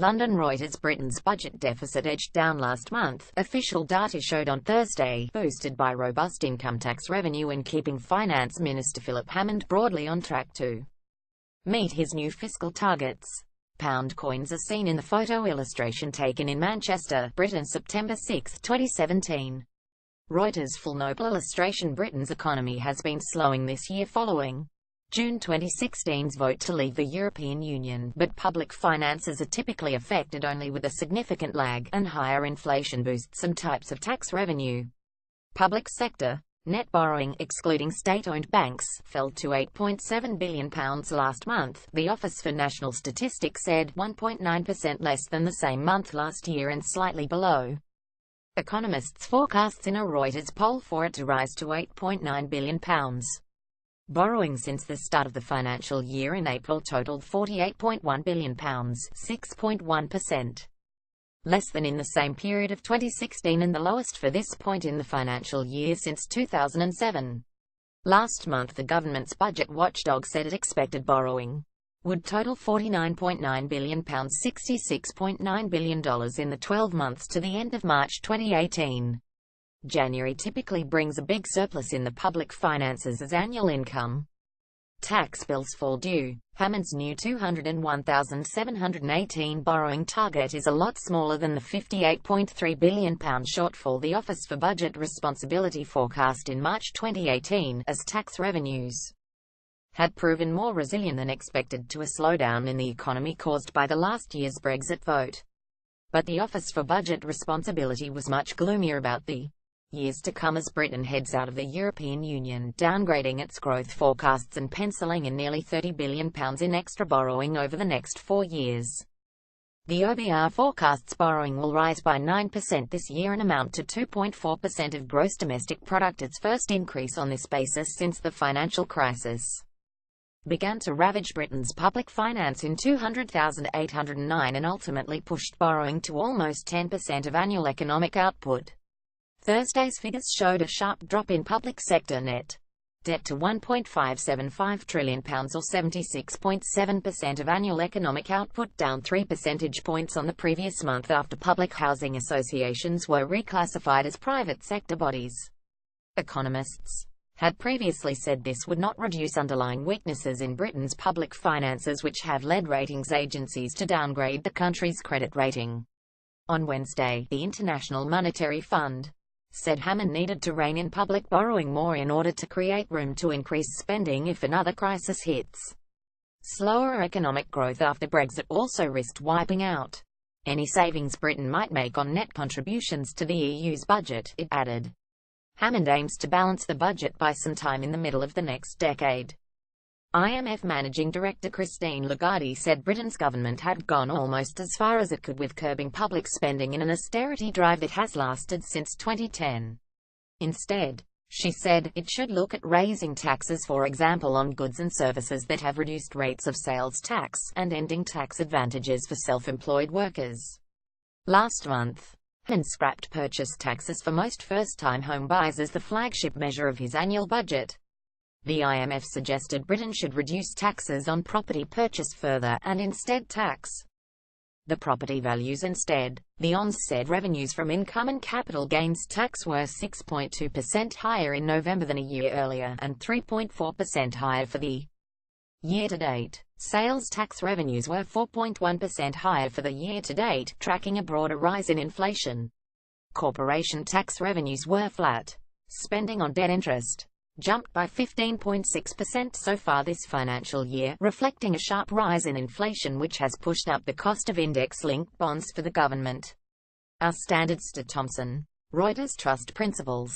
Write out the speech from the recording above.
London. Reuters. Britain's budget deficit edged down last month, official data showed on Thursday, boosted by robust income tax revenue and keeping Finance Minister Philip Hammond broadly on track to meet his new fiscal targets. Pound coins are seen in the photo illustration taken in Manchester, Britain, September 6, 2017. Reuters. Full noble illustration. Britain's economy has been slowing this year following June 2016's vote to leave the European Union, but public finances are typically affected only with a significant lag, and higher inflation boosts some types of tax revenue. Public sector net borrowing, excluding state-owned banks, fell to £8.7 billion last month, the Office for National Statistics said, 1.9% less than the same month last year and slightly below economists' forecasts in a Reuters poll for it to rise to £8.9 billion. Borrowing since the start of the financial year in April totaled £48.1 billion, 6.1% less than in the same period of 2016 and the lowest for this point in the financial year since 2007. Last month the government's budget watchdog said it expected borrowing would total £49.9 billion, $66.9 billion in the 12 months to the end of March 2018. January typically brings a big surplus in the public finances as annual income tax bills fall due. Hammond's new £201,718 borrowing target is a lot smaller than the £58.3 billion shortfall the Office for Budget Responsibility forecast in March 2018, as tax revenues had proven more resilient than expected to a slowdown in the economy caused by the last year's Brexit vote. But the Office for Budget Responsibility was much gloomier about the years to come as Britain heads out of the European Union, downgrading its growth forecasts and penciling in nearly £30 billion in extra borrowing over the next 4 years. The OBR forecasts borrowing will rise by 9% this year and amount to 2.4% of gross domestic product, its first increase on this basis since the financial crisis began to ravage Britain's public finance in 2008-09 and ultimately pushed borrowing to almost 10% of annual economic output. Thursday's figures showed a sharp drop in public sector net debt to £1.575 trillion or 76.7% of annual economic output, down 3 percentage points on the previous month after public housing associations were reclassified as private sector bodies. Economists had previously said this would not reduce underlying weaknesses in Britain's public finances, which have led ratings agencies to downgrade the country's credit rating. On Wednesday, the International Monetary Fund said Hammond needed to rein in public borrowing more in order to create room to increase spending if another crisis hits. Slower economic growth after Brexit also risked wiping out any savings Britain might make on net contributions to the EU's budget, it added. Hammond aims to balance the budget by sometime in the middle of the next decade. IMF Managing Director Christine Lagarde said Britain's government had gone almost as far as it could with curbing public spending in an austerity drive that has lasted since 2010. Instead, she said, it should look at raising taxes, for example on goods and services that have reduced rates of sales tax, and ending tax advantages for self-employed workers. Last month, Hammond scrapped purchase taxes for most first-time home buyers as the flagship measure of his annual budget. The IMF suggested Britain should reduce taxes on property purchase further, and instead tax the property values instead. The ONS said revenues from income and capital gains tax were 6.2% higher in November than a year earlier, and 3.4% higher for the year-to-date. Sales tax revenues were 4.1% higher for the year-to-date, tracking a broader rise in inflation. Corporation tax revenues were flat. Spending on debt interest jumped by 15.6% so far this financial year, reflecting a sharp rise in inflation which has pushed up the cost of index-linked bonds for the government. Our Standard. Thompson. Reuters. Trust principles.